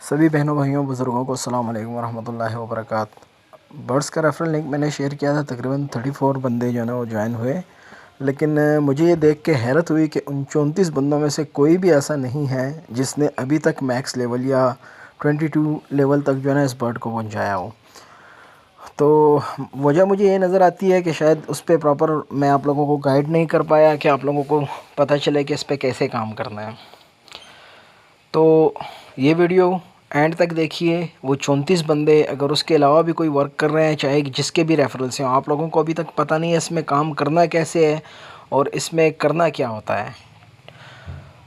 सभी बहनों भाइयों बुज़ुर्गों को अस्सलाम वालेकुम रहमतुल्लाहि व बरकातहू। बर्ड्स का रेफरल लिंक मैंने शेयर किया था, तकरीबन 34 बंदे जो है ना वो ज्वाइन हुए। लेकिन मुझे ये देख के हैरत हुई कि उन 34 बंदों में से कोई भी ऐसा नहीं है जिसने अभी तक मैक्स लेवल या 22 लेवल तक जो है ना इस बर्ड को पहुंचाया हो। तो वजह मुझे ये नज़र आती है कि शायद उस पर प्रॉपर मैं आप लोगों को गाइड नहीं कर पाया कि आप लोगों को पता चले कि इस पर कैसे काम करना है। तो ये वीडियो एंड तक देखिए। वो 34 बंदे अगर उसके अलावा भी कोई वर्क कर रहे हैं, चाहे जिसके भी रेफरल से हो, आप लोगों को अभी तक पता नहीं है इसमें काम करना कैसे है और इसमें करना क्या होता है।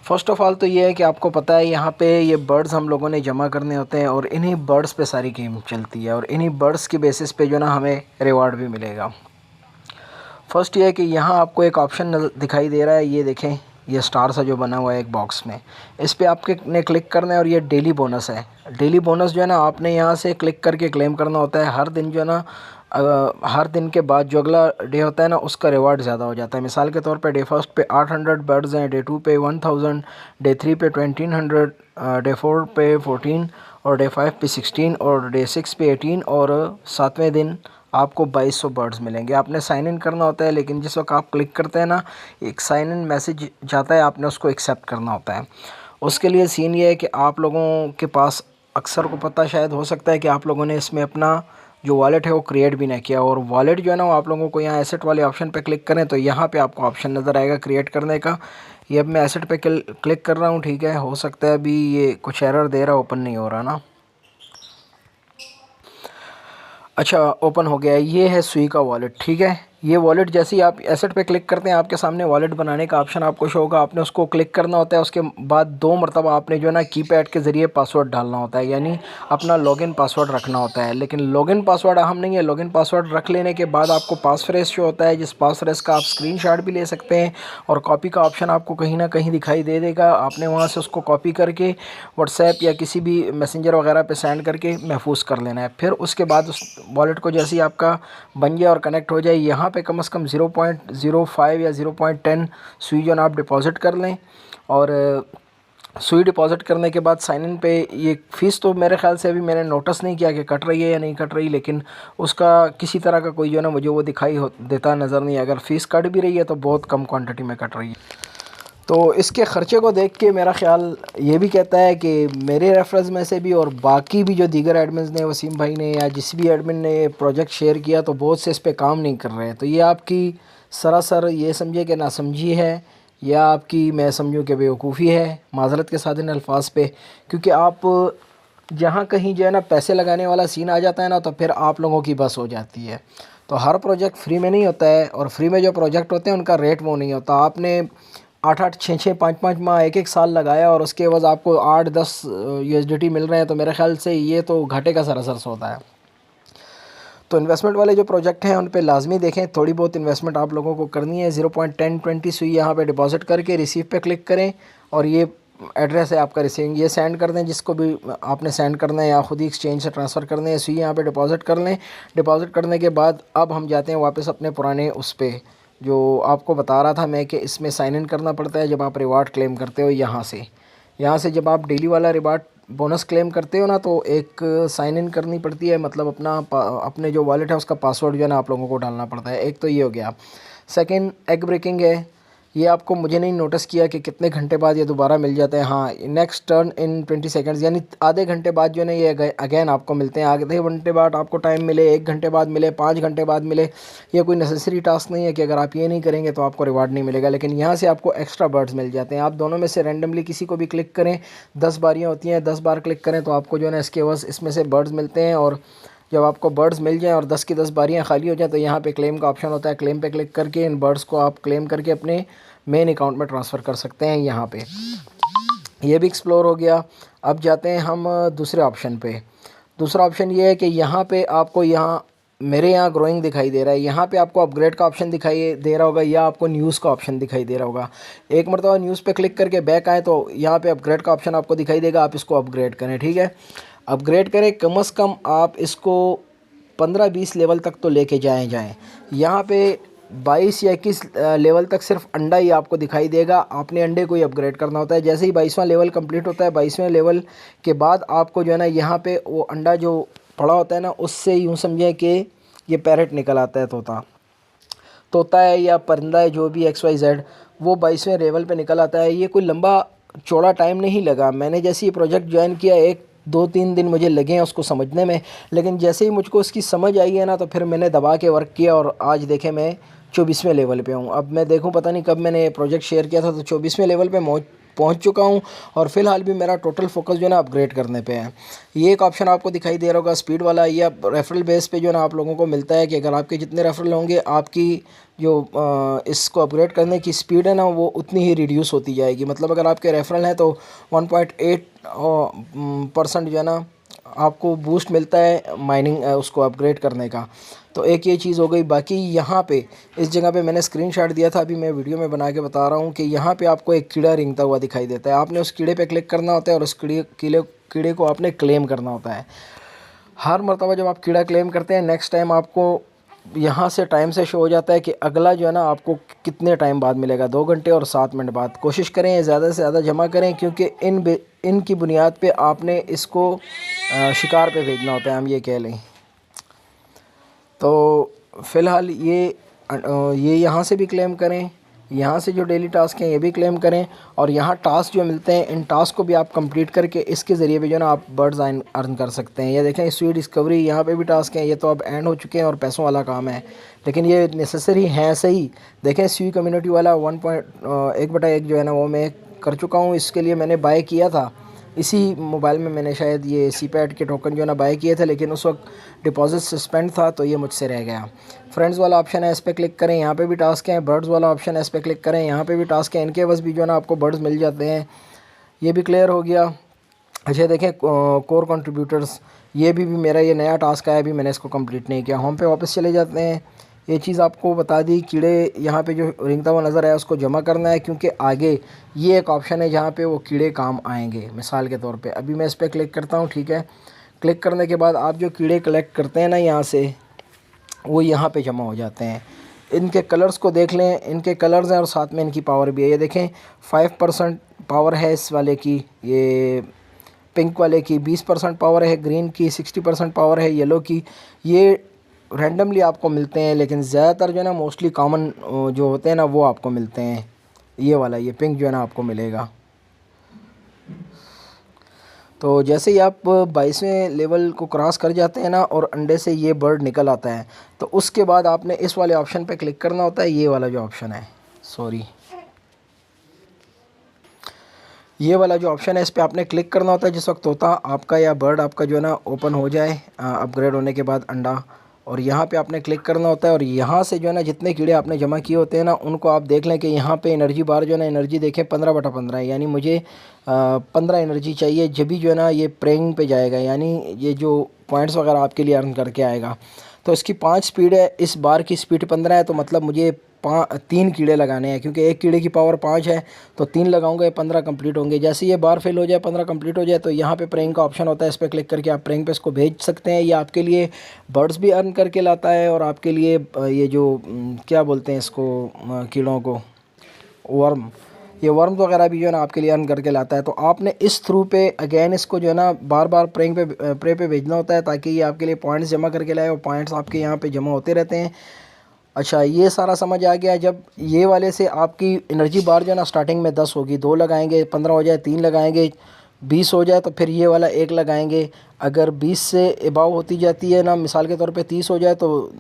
फ़र्स्ट ऑफ़ ऑल तो ये है कि आपको पता है यहाँ पे ये बर्ड्स हम लोगों ने जमा करने होते हैं और इन्हीं बर्ड्स पे सारी गेम चलती है और इन्हीं बर्ड्स की बेसिस पे जो ना हमें रिवार्ड भी मिलेगा। फ़र्स्ट ये है कि यहाँ आपको एक ऑप्शन दिखाई दे रहा है, ये देखें, ये स्टार सा जो बना हुआ है एक बॉक्स में, इस पे आपके ने क्लिक करना है और ये डेली बोनस है। डेली बोनस जो है ना आपने यहाँ से क्लिक करके क्लेम करना होता है। हर दिन जो है ना हर दिन के बाद जो अगला डे होता है ना उसका रिवार्ड ज़्यादा हो जाता है। मिसाल के तौर पे डे फर्स्ट पे 800 बर्ड्स हैं, डे 2 पे 1000, डे 3 पे 2200, डे 4 पे 14 और डे 5 पे 16 और डे 6 पे 18 और 7वें दिन आपको 2200 बर्ड्स मिलेंगे। आपने साइन इन करना होता है, लेकिन जिस वक्त आप क्लिक करते हैं ना एक साइन इन मैसेज जाता है, आपने उसको एक्सेप्ट करना होता है। उसके लिए सीन ये है कि आप लोगों के पास अक्सर को पता शायद हो सकता है कि आप लोगों ने इसमें अपना जो वॉलेट है वो क्रिएट भी नहीं किया, और वॉलेट जो है ना वो आप लोगों को यहाँ एसेट वाले ऑप्शन पे क्लिक करें तो यहाँ पे आपको ऑप्शन नज़र आएगा क्रिएट करने का। ये अब मैं एसेट पे क्लिक कर रहा हूँ, ठीक है। हो सकता है अभी ये कुछ एरर दे रहा, ओपन नहीं हो रहा ना। अच्छा, ओपन हो गया है। ये है सुई का वॉलेट, ठीक है। ये वॉलेट जैसे ही आप एसेट पे क्लिक करते हैं आपके सामने वॉलेट बनाने का ऑप्शन आपको शो होगा। आपने उसको क्लिक करना होता है। उसके बाद 2 मरतबा आपने जो है ना कीपैड के ज़रिए पासवर्ड डालना होता है, यानी अपना लॉगिन पासवर्ड रखना होता है। लेकिन लॉगिन पासवर्ड अहम नहीं है। लॉगिन पासवर्ड रख लेने के बाद आपको पासफ्रेज शो होता है, जिस पासफ्रेज का आप स्क्रीनशॉट भी ले सकते हैं और कॉपी का ऑप्शन आपको कहीं ना कहीं दिखाई दे देगा। आपने वहाँ से उसको कॉपी करके व्हाट्सएप या किसी भी मैसेंजर वगैरह पे सेंड करके महफूज कर लेना है। फिर उसके बाद उस वॉलेट को जैसे ही आपका बन जाए और कनेक्ट हो जाए, यहाँ पे कम से कम 0.05 या 0.10 सुई जो ना आप डिपॉज़िट कर लें। और सुई डिपॉज़िट करने के बाद साइन इन पे ये फ़ीस तो मेरे ख़्याल से अभी मैंने नोटिस नहीं किया कि कट रही है या नहीं कट रही, लेकिन उसका किसी तरह का कोई जो है ना मुझे वो दिखाई देता नज़र नहीं है। अगर फ़ीस कट भी रही है तो बहुत कम क्वांटिटी में कट रही है। तो इसके ख़र्चे को देख के मेरा ख़्याल ये भी कहता है कि मेरे रेफरेंस में से भी और बाकी भी जो दीगर एडमिन ने, वसीम भाई ने या जिस भी एडमिन ने ये प्रोजेक्ट शेयर किया, तो बहुत से इस पे काम नहीं कर रहे हैं। तो ये आपकी सरासर ये समझिए कि नासमझी है, या आपकी मैं समझूँ कि बेवकूफ़ी है, माज़रत के साथ इन अल्फाज पे। क्योंकि आप जहाँ कहीं जो है ना पैसे लगाने वाला सीन आ जाता है ना, तो फिर आप लोगों की बस हो जाती है। तो हर प्रोजेक्ट फ्री में नहीं होता है, और फ्री में जो प्रोजेक्ट होते हैं उनका रेट वो नहीं होता। आपने 8-8, 6-6, 5-5 माह, 1-1 साल लगाया और उसके बाद आपको 8-10 USDT मिल रहे हैं, तो मेरे ख्याल से ये तो घाटे का सरासर सौदा है। तो इन्वेस्टमेंट वाले जो प्रोजेक्ट हैं उन पे लाजमी देखें, थोड़ी बहुत इन्वेस्टमेंट आप लोगों को करनी है। 0.10-20 सुई यहाँ पे डिपॉजिट करके रिसीव पे क्लिक करें और ये एड्रेस है आपका रिसीविंग, ये सेंड कर दें जिसको भी आपने सेंड करना है, या खुद ही एक्सचेंज से ट्रांसफ़र करने हैं। सुई यहाँ पे डिपॉजिट कर लें। डिपॉजिट करने के बाद अब हम जाते हैं वापस अपने पुराने उस पर, जो आपको बता रहा था मैं कि इसमें साइन इन करना पड़ता है जब आप रिवार्ड क्लेम करते हो। यहाँ से जब आप डेली वाला रिवार्ड बोनस क्लेम करते हो ना, तो एक साइन इन करनी पड़ती है, मतलब अपने जो वॉलेट है उसका पासवर्ड जो है ना आप लोगों को डालना पड़ता है। एक तो ये हो गया। सेकंड, एग ब्रेकिंग है। ये आपको मुझे नहीं नोटिस किया कि कितने घंटे बाद ये दोबारा मिल जाता है। हाँ, नेक्स्ट टर्न इन 20 सेकंड्स, यानी आधे घंटे बाद जो है ना ये अगेन आपको मिलते हैं। आधे घंटे बाद आपको टाइम मिले, 1 घंटे बाद मिले, 5 घंटे बाद मिले। ये कोई नेसेसरी टास्क नहीं है कि अगर आप ये नहीं करेंगे तो आपको रिवार्ड नहीं मिलेगा, लेकिन यहाँ से आपको एक्स्ट्रा बर्ड्स मिल जाते हैं। आप दोनों में से रैंडमली किसी को भी क्लिक करें, 10 बारियाँ होती हैं, 10 बार क्लिक करें तो आपको जो है ना इसके बस इसमें से बर्ड्स मिलते हैं। और जब आपको बर्ड्स मिल जाएँ और 10 की 10 बारियाँ खाली हो जाएँ तो यहाँ पे क्लेम का ऑप्शन होता है। क्लेम पे क्लिक करके इन बर्ड्स को आप क्लेम करके अपने मेन अकाउंट में ट्रांसफ़र कर सकते हैं। यहाँ पे ये भी एक्सप्लोर हो गया। अब जाते हैं हम दूसरे ऑप्शन पे। दूसरा ऑप्शन ये है कि यहाँ पे आपको मेरे यहाँ ग्रोइंग दिखाई दे रहा है, यहाँ पे आपको अपग्रेड का ऑप्शन दिखाई दे रहा होगा, या आपको न्यूज़ का ऑप्शन दिखाई दे रहा होगा। एक मरतबा न्यूज़ पे क्लिक करके बैक आए तो यहाँ पे अपग्रेड का ऑप्शन आपको दिखाई देगा। आप इसको अपग्रेड करें, ठीक है। अपग्रेड करें, कम से कम आप इसको 15-20 लेवल तक तो लेके जाएँ। यहाँ पे 22 या 21 लेवल तक सिर्फ अंडा ही आपको दिखाई देगा। आपने अंडे को ही अपग्रेड करना होता है। जैसे ही 22वां लेवल कंप्लीट होता है, 22वें लेवल के बाद आपको जो है ना यहाँ पे वो अंडा जो पड़ा होता है ना, उससे यूँ समझें कि ये पैरेट निकल आता है, तोता है या परिंदा है, जो भी XYZ, वो 22वें लेवल पे निकल आता है। ये कोई लंबा चौड़ा टाइम नहीं लगा। मैंने जैसे ये प्रोजेक्ट ज्वाइन किया, 1-2-3 दिन मुझे लगे हैं उसको समझने में, लेकिन जैसे ही मुझको उसकी समझ आई है ना, तो फिर मैंने दबा के वर्क किया और आज देखें मैं 24वें लेवल पे हूँ। अब मैं देखूँ, पता नहीं कब मैंने ये प्रोजेक्ट शेयर किया था, तो 24वें लेवल पे पहुँच चुका हूँ। और फ़िलहाल भी मेरा टोटल फोकस जो है ना अपग्रेड करने पे है। ये एक ऑप्शन आपको दिखाई दे रहा होगा स्पीड वाला। ये आप रेफरल बेस पे जो है ना आप लोगों को मिलता है कि अगर आपके जितने रेफरल होंगे, आपकी जो इसको अपग्रेड करने की स्पीड है ना, वो उतनी ही रिड्यूस होती जाएगी। मतलब अगर आपके रेफरल हैं तो 1.8% जो है ना आपको बूस्ट मिलता है माइनिंग उसको अपग्रेड करने का। तो एक ये चीज़ हो गई। बाकी यहाँ पे इस जगह पे मैंने स्क्रीनशॉट दिया था, अभी मैं वीडियो में बना के बता रहा हूँ कि यहाँ पे आपको एक कीड़ा रेंगता हुआ दिखाई देता है। आपने उस कीड़े पे क्लिक करना होता है और उस कीड़े को आपने क्लेम करना होता है। हर मर्तबा जब आप कीड़ा क्लेम करते हैं, नेक्स्ट टाइम आपको यहाँ से टाइम से शो हो जाता है कि अगला जो है ना आपको कितने टाइम बाद मिलेगा, 2 घंटे और 7 मिनट बाद। कोशिश करें ज़्यादा से ज़्यादा जमा करें, क्योंकि इनकी बुनियाद पे आपने इसको शिकार पे भेजना होता है, हम ये कह लें। तो फ़िलहाल ये यहाँ से भी क्लेम करें, यहाँ से जो डेली टास्क हैं ये भी क्लेम करें, और यहाँ टास्क जो मिलते हैं, इन टास्क को भी आप कंप्लीट करके इसके ज़रिए भी जो है ना आप बर्ड्स अर्न कर सकते हैं। ये देखें स्वीट डिस्कवरी, यहाँ पे भी टास्क हैं। ये तो अब एंड हो चुके हैं और पैसों वाला काम है, लेकिन ये नेसेसरी हैं सही। देखें स्वी कम्युनिटी वाला 1.1/1 जो है ना वो मैं कर चुका हूँ। इसके लिए मैंने बाय किया था, इसी मोबाइल में मैंने शायद ये CPAT के टोकन जो है ना बाय किए थे, लेकिन उस वक्त डिपॉजिट सस्पेंड था तो ये मुझसे रह गया। फ्रेंड्स वाला ऑप्शन है, इस पर क्लिक करें, यहाँ पे भी टास्क हैं। बर्ड्स वाला ऑप्शन है, इस पर क्लिक करें, यहाँ पे भी टास्क हैं। इनके बस भी जो है ना आपको बर्ड्स मिल जाते हैं। ये भी क्लियर हो गया। अच्छा देखें कोर कंट्रीब्यूटर्स, ये भी मेरा ये नया टास्क आया, अभी मैंने इसको कंप्लीट नहीं किया। होम पे वापस चले जाते हैं। ये चीज़ आपको बता दी, कीड़े यहाँ पे जो रिंगता हुआ नज़र आया उसको जमा करना है, क्योंकि आगे ये एक ऑप्शन है जहाँ पे वो कीड़े काम आएंगे। मिसाल के तौर पे अभी मैं इस पर क्लिक करता हूँ, ठीक है। क्लिक करने के बाद आप जो कीड़े कलेक्ट करते हैं ना यहाँ से, वो यहाँ पे जमा हो जाते हैं। इनके कलर्स को देख लें, इनके कलर्स हैं और साथ में इनकी पावर भी है। ये देखें 5% पावर है इस वाले की, ये पिंक वाले की 20% पावर है, ग्रीन की 60% पावर है, येलो की। ये रैंडमली आपको मिलते हैं, लेकिन ज़्यादातर जो है ना मोस्टली कॉमन जो होते हैं ना वो आपको मिलते हैं। ये वाला, ये पिंक जो है ना आपको मिलेगा। तो जैसे ही आप 22वें लेवल को क्रॉस कर जाते हैं ना और अंडे से ये बर्ड निकल आता है, तो उसके बाद आपने इस वाले ऑप्शन पे क्लिक करना होता है। ये वाला जो ऑप्शन है, सॉरी, ये वाला जो ऑप्शन है इस पर आपने क्लिक करना होता है जिस वक्त तोता आपका या बर्ड आपका जो है ना ओपन हो जाए अपग्रेड होने के बाद अंडा, और यहाँ पे आपने क्लिक करना होता है। और यहाँ से जो है ना जितने कीड़े आपने जमा किए होते हैं ना उनको आप देख लें कि यहाँ पे एनर्जी बार जो है ना, एनर्जी देखें 15/15 है, यानी मुझे 15 एनर्जी चाहिए। जब भी जो है ना ये प्रेइंग पे जाएगा, यानी ये जो पॉइंट्स वगैरह आपके लिए अर्न करके आएगा। तो इसकी 5 स्पीड है, इस बार की स्पीड 15 है, तो मतलब मुझे 3 कीड़े लगाने हैं, क्योंकि एक कीड़े की पावर 5 है, तो 3 लगाऊंगा, 15 कंप्लीट होंगे। जैसे ये बार फिल हो जाए, 15 कंप्लीट हो जाए, तो यहाँ पे प्रेइंग का ऑप्शन होता है, इस पर क्लिक करके आप प्रेइंग पे इसको भेज सकते हैं। ये आपके लिए बर्ड्स भी अर्न करके लाता है, और आपके लिए ये जो क्या बोलते हैं इसको, कीड़ों को, वर्म, ये वर्म वगैरह भी जो है ना आपके लिए अर्न करके लाता है। तो आपने इस थ्रू पे अगेन इसको जो है ना बार बार प्रे पे भेजना होता है, ताकि ये आपके लिए पॉइंट्स जमा करके लाए, और पॉइंट्स आपके यहाँ पे जमा होते रहते हैं। अच्छा, ये सारा समझ आ गया। जब ये वाले से आपकी एनर्जी बार जो है ना स्टार्टिंग में 10 होगी, 2 लगाएंगे, 15 हो जाए 3 लगाएंगे, 20 हो जाए तो फिर ये वाला 1 लगाएंगे। अगर 20 से एबाव होती जाती है ना, मिसाल के तौर पे 30 हो जाए तो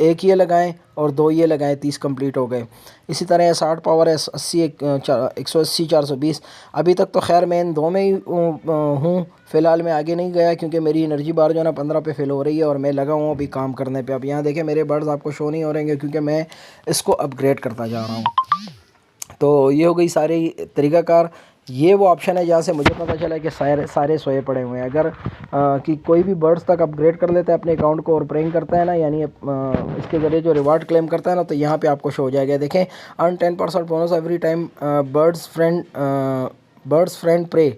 1 ये लगाएं और 2 ये लगाएं, 30 कंप्लीट हो गए। इसी तरह 60 पावर है, 180 420। अभी तक तो खैर मैं इन 2 में ही हूँ। फ़िलहाल मैं आगे नहीं गया, क्योंकि मेरी एनर्जी बार जो है ना 15 पे फिल हो रही है और मैं लगा हूँ अभी काम करने पे। अब यहाँ देखें मेरे बर्ड्स आपको शो नहीं हो रहे हैं, क्योंकि मैं इसको अपग्रेड करता जा रहा हूँ। तो ये हो गई सारी तरीक़ाकार। ये वो ऑप्शन है जहाँ से मुझे पता चला कि सारे सोए पड़े हुए हैं। अगर कि कोई भी बर्ड्स तक अपग्रेड कर लेता है अपने अकाउंट को और प्रेइंग करता है ना, यानी इसके ज़रिए जो रिवार्ड क्लेम करता है ना, तो यहाँ पे आपको शो हो जाएगा। देखें earn 10% bonus every time birds friend pray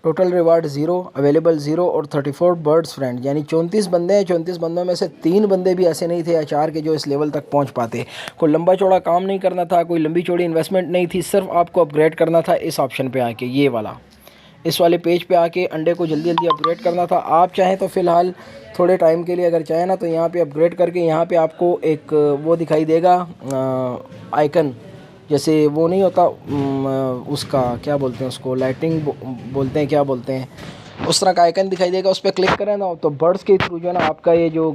total reward 0, available 0 और 34 बर्ड्स फ्रेंड, यानी 34 बंदे हैं। 34 बंदों में से 3 बंदे भी ऐसे नहीं थे या 4 के जो इस लेवल तक पहुंच पाते। कोई लंबा चौड़ा काम नहीं करना था, कोई लंबी चौड़ी इन्वेस्टमेंट नहीं थी, सिर्फ आपको अपग्रेड करना था इस ऑप्शन पे आके, ये वाला, इस वाले पेज पे आके अंडे को जल्दी जल्दी अपग्रेड करना था। आप चाहें तो फ़िलहाल थोड़े टाइम के लिए अगर चाहें ना तो यहाँ पे अपग्रेड करके यहाँ पे आपको एक वो दिखाई देगा आइकन, जैसे वो नहीं होता उसका क्या बोलते हैं उसको, लाइटिंग बोलते हैं, क्या बोलते हैं, उस तरह का आइकन दिखाई देगा। उस पर क्लिक करें ना तो बर्ड्स के थ्रू जो है ना आपका ये जो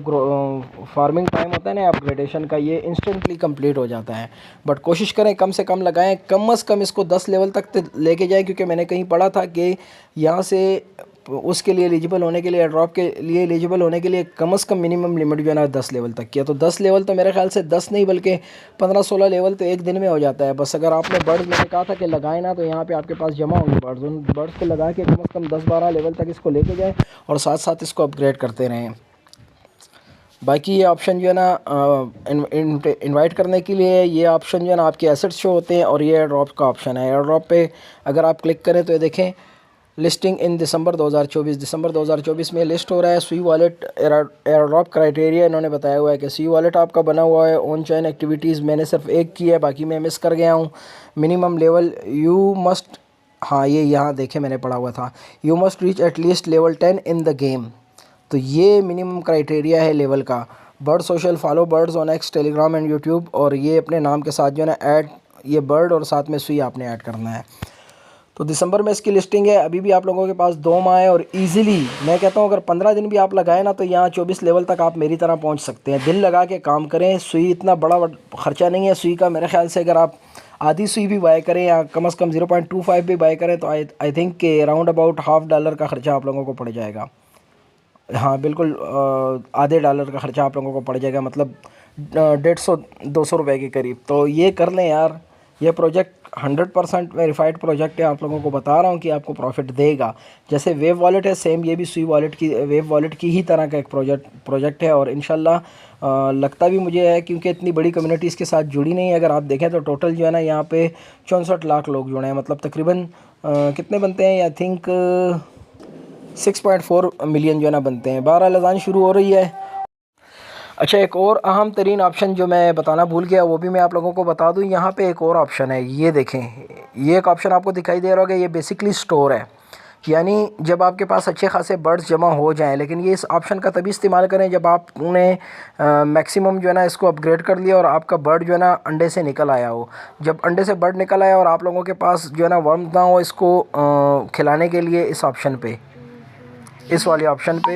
फार्मिंग टाइम होता है ना अपग्रेडेशन का, ये इंस्टेंटली कंप्लीट हो जाता है। बट कोशिश करें कम से कम लगाएं, कम से कम इसको 10 लेवल तक लेके जाएं, क्योंकि मैंने कहीं पढ़ा था कि यहाँ से उसके लिए एलिजिबल होने के लिए, ड्रॉप के लिए एलिजिबल होने के लिए कम से कम मिनिमम लिमिट जो है ना 10 लेवल तक किया। तो 10 लेवल तो मेरे ख्याल से 10 नहीं बल्कि 15-16 लेवल तो एक दिन में हो जाता है। बस अगर आपने बर्ड्स, मैंने कहा था कि लगाए ना, तो यहाँ पे आपके पास जमा होंगे बर्ड्स, उन बर्ड्स को लगा के कम से कम 10-12 लेवल तक इसको लेके जाएँ और साथ साथ इसको अपग्रेड करते रहें। बाकी ये ऑप्शन जो है ना इनवाइट करने के लिए, ये ऑप्शन जो है ना आपके एसेट्स शो होते हैं, और ये एयर ड्रॉप का ऑप्शन है। एयर ड्रॉप पे अगर आप क्लिक करें तो ये देखें लिस्टिंग इन दिसंबर 2024 में लिस्ट हो रहा है। स्वी वॉलेट एयर ड्रॉप क्राइटेरिया इन्होंने बताया हुआ है कि स्वी वॉलेट आपका बना हुआ है। ऑन चैन एक्टिविटीज़ मैंने सिर्फ एक की है, बाकी मैं मिस कर गया हूँ। मिनिमम लेवल यू मस्ट, हाँ ये यहाँ देखे मैंने पढ़ा हुआ था, you must reach at least level 10 in the game, तो ये मिनिमम क्राइटेरिया है लेवल का। Bird social, follow birds on x, Telegram and YouTube, और ये अपने नाम के साथ जो है ना ऐड, ये बर्ड और साथ में स्वी आपने ऐड करना है। तो दिसंबर में इसकी लिस्टिंग है। अभी भी आप लोगों के पास 2 माह है, और इजीली मैं कहता हूँ अगर 15 दिन भी आप लगाए ना तो यहाँ 24 लेवल तक आप मेरी तरह पहुँच सकते हैं। दिल लगा के काम करें। सुई इतना बड़ा ख़र्चा नहीं है सुई का, मेरे ख्याल से अगर आप आधी सुई भी बाय करें या कम से कम 0.25 भी बाय करें तो आई थिंक के अराउंड अबाउट $50 का ख़र्चा आप लोगों को पड़ जाएगा। हाँ बिल्कुल, आधे डॉलर का ख़र्चा आप लोगों को पड़ जाएगा, मतलब 150-200 रुपये के करीब। तो ये कर लें यार, ये प्रोजेक्ट 100% वेरीफाइड प्रोजेक्ट है। आप लोगों को बता रहा हूँ कि आपको प्रॉफिट देगा। जैसे वेव वॉलेट है, सेम ये भी स्वी वॉलेट की, वेव वॉलेट की ही तरह का एक प्रोजेक्ट है। और इंशाल्लाह लगता भी मुझे है, क्योंकि इतनी बड़ी कम्युनिटी इसके साथ जुड़ी नहीं है। अगर आप देखें तो टोटल जो है ना यहाँ पे 64 लाख लोग जुड़े हैं, मतलब तकरीबन कितने बनते हैं, आई थिंक 6.4 मिलियन जो है ना बनते हैं। 12 अज़ान शुरू हो रही है। अच्छा, एक और अहम तरीन ऑप्शन जो मैं बताना भूल गया, वो भी मैं आप लोगों को बता दूं। यहाँ पे एक और ऑप्शन है, ये देखें, ये एक ऑप्शन आपको दिखाई दे रहा होगा। ये बेसिकली स्टोर है, यानी जब आपके पास अच्छे खासे बर्ड्स जमा हो जाएं, लेकिन ये इस ऑप्शन का तभी इस्तेमाल करें जब आपने मैक्सिमम जो है ना इसको अपग्रेड कर लिया और आपका बर्ड जो है ना अंडे से निकल आया हो। जब अंडे से बर्ड निकल आया और आप लोगों के पास जो है ना वर्म ना हो इसको खिलाने के लिए, इस ऑप्शन पे, इस वाले ऑप्शन पे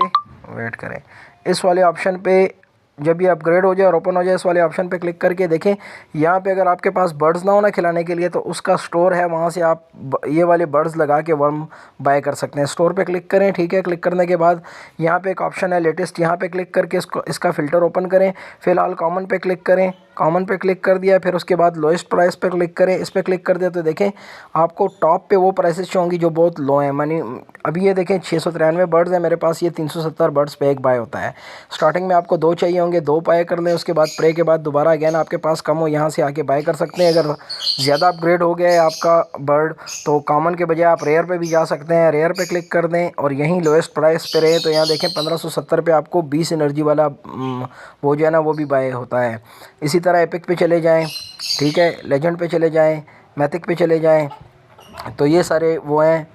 वेट करें, इस वाले ऑप्शन पे जब ये अपग्रेड हो जाए और ओपन हो जाए, इस वाले ऑप्शन पे क्लिक करके देखें। यहाँ पे अगर आपके पास बर्ड्स ना हो ना खिलाने के लिए, तो उसका स्टोर है, वहाँ से आप ये वाले बर्ड्स लगा के वर्म बाय कर सकते हैं। स्टोर पे क्लिक करें, ठीक है। क्लिक करने के बाद यहाँ पे एक ऑप्शन है लेटेस्ट, यहाँ पे क्लिक करके इसका फ़िल्टर ओपन करें। फ़िलहाल कॉमन पे क्लिक करें, कॉमन पे क्लिक कर दिया, फिर उसके बाद लोएस्ट प्राइस पे क्लिक करें। इस पर क्लिक कर दिया तो देखें आपको टॉप पे वो प्राइसेस शो होंगी जो बहुत लो हैं। मानी अभी ये देखें 693 बर्ड्स हैं मेरे पास, ये 370 बर्ड्स पे एक बाय होता है। स्टार्टिंग में आपको 2 चाहिए होंगे, 2 बाय कर लें। उसके बाद प्रे के बाद दोबारा अगेन आपके पास कम हो, यहाँ से आके बाय कर सकते हैं। अगर ज़्यादा अपग्रेड हो गया है आपका बर्ड तो कॉमन के बजाय आप रेयर पे भी जा सकते हैं। रेयर पे क्लिक कर दें और यहीं लोएस्ट प्राइस पे रहे तो यहाँ देखें 1570 पे आपको 20 एनर्जी वाला वो जो है ना वो भी बाय होता है। इसी तरह एपिक पे चले जाएं, ठीक है, लेजेंड पे चले जाएं, मैथिक पे चले जाएं, तो ये सारे वो हैं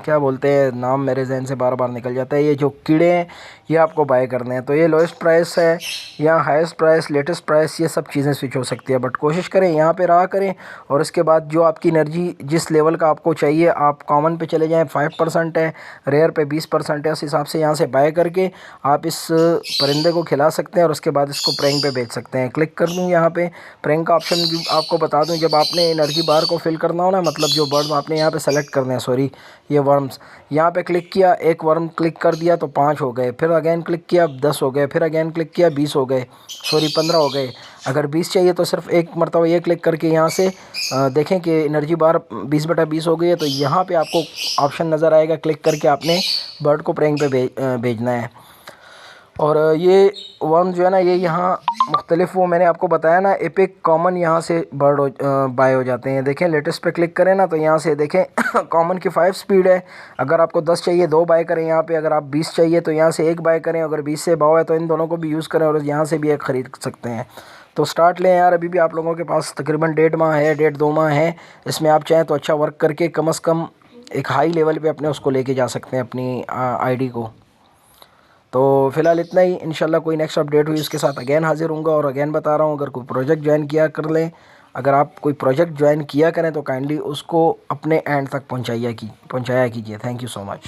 क्या बोलते हैं, नाम मेरे जहन से बार बार निकल जाता है। ये जो कीड़े हैं ये आपको बाय करने हैं। तो ये लोएस्ट प्राइस है या हाईएस्ट प्राइस, लेटेस्ट प्राइस, ये सब चीज़ें स्विच हो सकती है। बट कोशिश करें यहाँ पे रहा करें, और इसके बाद जो आपकी एनर्जी जिस लेवल का आपको चाहिए, आप कॉमन पे चले जाएं, 5% है, रेयर पे 20% है, उस हिसाब से यहाँ से बाय करके आप इस परिंदे को खिला सकते हैं और उसके बाद इसको प्रेंग पे बेच सकते हैं। क्लिक कर दूँ यहाँ पे, प्रेंग का ऑप्शन भी आपको बता दूँ। जब आपने एनर्जी बार को फिल करना हो ना, मतलब जो बर्ड आपने यहाँ पे सेलेक्ट करने हैं, सॉरी ये वर्म्स, यहाँ पे क्लिक किया, एक वर्म क्लिक कर दिया तो 5 हो गए, फिर अगेन क्लिक किया 10 हो गए, फिर अगेन क्लिक किया 20 हो गए, सॉरी 15 हो गए। अगर 20 चाहिए तो सिर्फ एक मरतबा ये क्लिक करके यहाँ से देखें कि एनर्जी बार 20/20 हो गई है, तो यहाँ पे आपको ऑप्शन नज़र आएगा, क्लिक करके आपने बर्ड को प्रेंग पे भेजना है। और ये वन जो है ना, ये यहाँ मुख्तलिफ, वो मैंने आपको बताया ना एपिक कॉमन, यहाँ से बाय हो जाते हैं। देखें लेटेस्ट पे क्लिक करें ना तो यहाँ से देखें कॉमन की 5 स्पीड है। अगर आपको 10 चाहिए 2 बाय करें यहाँ पे, अगर आप 20 चाहिए तो यहाँ से 1 बाय करें, अगर 20 से अबव है तो इन दोनों को भी यूज़ करें और यहाँ से भी एक ख़रीद सकते हैं। तो स्टार्ट लें यार, अभी भी आप लोगों के पास तकरीबन 1.5 माह है, 1.5-2 माह है। इसमें आप चाहें तो अच्छा वर्क करके कम से कम एक हाई लेवल पे अपने उसको लेके जा सकते हैं, अपनी आईडी को। तो फ़िलहाल इतना ही, इंशाल्लाह कोई नेक्स्ट अपडेट हुई उसके साथ अगेन हाज़िर होऊंगा। और अगेन बता रहा हूँ, अगर कोई प्रोजेक्ट ज्वाइन किया कर लें, अगर आप कोई प्रोजेक्ट ज्वाइन किया करें तो काइंडली उसको अपने एंड तक पहुँचाया कीजिए। Thank you so much.